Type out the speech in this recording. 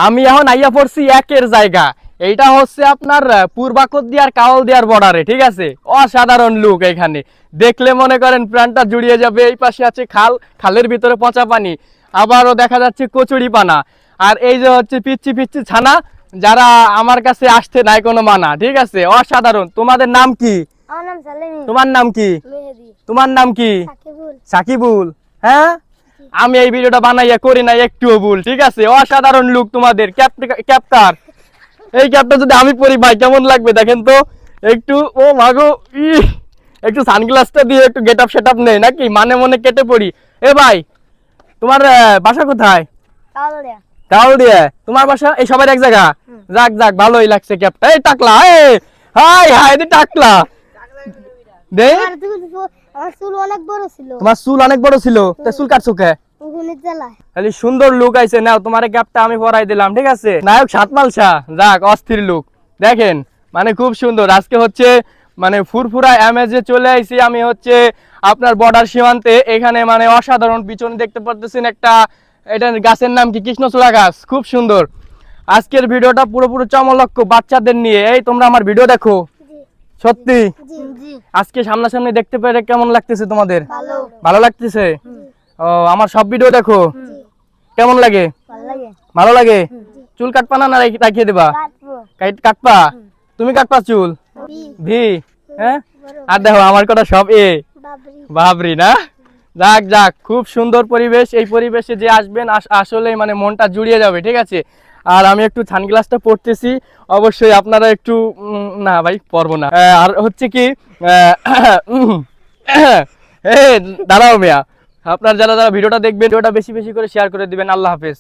আমি এখন আইয়া পড়ছি একের জায়গা। এইটা হচ্ছে আপনার পূর্বাকদিয়ার কাওলদিয়ার বর্ডারে, ঠিক আছে। অসাধারণ লুক এখানে, দেখলে মনে করেন প্রাণটা জুড়িয়ে যাবে। এই পাশে আছে খাল, খালের ভিতরে পচা পানি, আবারও দেখা যাচ্ছে কচুরি পানা, আর এই যে হচ্ছে পিচ্ছি পিচ্ছি ছানা, যারা আমার কাছে আসতে নাই কোনো মানা, ঠিক আছে। অসাধারণ। তোমাদের নাম কি? আমার নাম সালেমি। তোমার নাম কি? মেহেদি। তোমার নাম কি? সাকিবুল। সাকিবুল। হ্যাঁ, আমি এই ভিডিওটা বানাইয়া করি না একটুও ভুল, ঠিক আছে। অসাধারণ লুক তোমাদের। ক্যাপ্টার, এই ক্যাপটা যদি আমি পরি ভাই কেমন লাগবে দেখেন তো একটু। ও মাগো, একটু সানগ্লাসটা দিয়ে একটু গেট আপ সেট আপ নেই নাকি, মানে মনে কেটে পড়ি। এ ভাই, তোমার বাসা কোথায়? কাওলদিয়া। কাওলদিয়া। তোমার বাসা এই সবার এক জায়গা? যাক যাক, ভালোই লাগছে ক্যাপটা। এই টাকলা, এই হাই হাই দি টাকলা দে। আমার চুল অনেক বড় ছিল। তোমার চুল অনেক বড় ছিল, তা চুল কাটছো কে? উগুনের জ্বালায়। খালি সুন্দর লুক আইছে। নাও তোমার ক্যাপটা আমি পরাই দিলাম, ঠিক আছে। নায়ক সাতমালসা, যাক অস্থির লুক দেখেন, মানে খুব সুন্দর। আজকে হচ্ছে মানে ফুরফুরা অ্যামেজে চলে আইছি আমি, হচ্ছে আপনার বর্ডার সীমান্তে। এখানে মানে অসাধারণ, পিছনে দেখতে পারতেছেন একটা, এটা গাছের নাম কি? কৃষ্ণচূড়া গাছ, খুব সুন্দর। আজকের ভিডিওটা পুরোপুরি চমলক্ষ বাচ্চাদের নিয়ে। এই তোমরা আমার ভিডিও দেখো সত্যি? জি জি। আজকে সামনাসামনি দেখতে পেরে কেমন লাগতেছে তোমাদের? ভালো। ভালো লাগতেছে? ও, আমার সব ভিডিও দেখো, কেমন লাগে? ভালো লাগে। ভালো লাগে। চুল কাটপা না রাখিয়ে দেবা? কাটবো। কাটপা? তুমি কাটপা চুল? ভি। হ্যাঁ, আর দেখো আমার কথা সব এ বাবরি। বাবরি না। যাক যাক, খুব সুন্দর পরিবেশ। এই পরিবেশে যে আসবেন আসলে মানে মনটা জুড়িয়ে যাবে, ঠিক আছে। আর আমি একটু সানগ্লাসটা পরতেছি, অবশ্যই আপনারা একটু না ভাই পরবো না। আর হচ্ছে কি দাঁড়াও মিয়া, আপনার যারা যারা ভিডিওটা দেখবেন, ভিডিওটা বেশি বেশি করে শেয়ার করে দিবেন। আল্লাহ হাফেজ।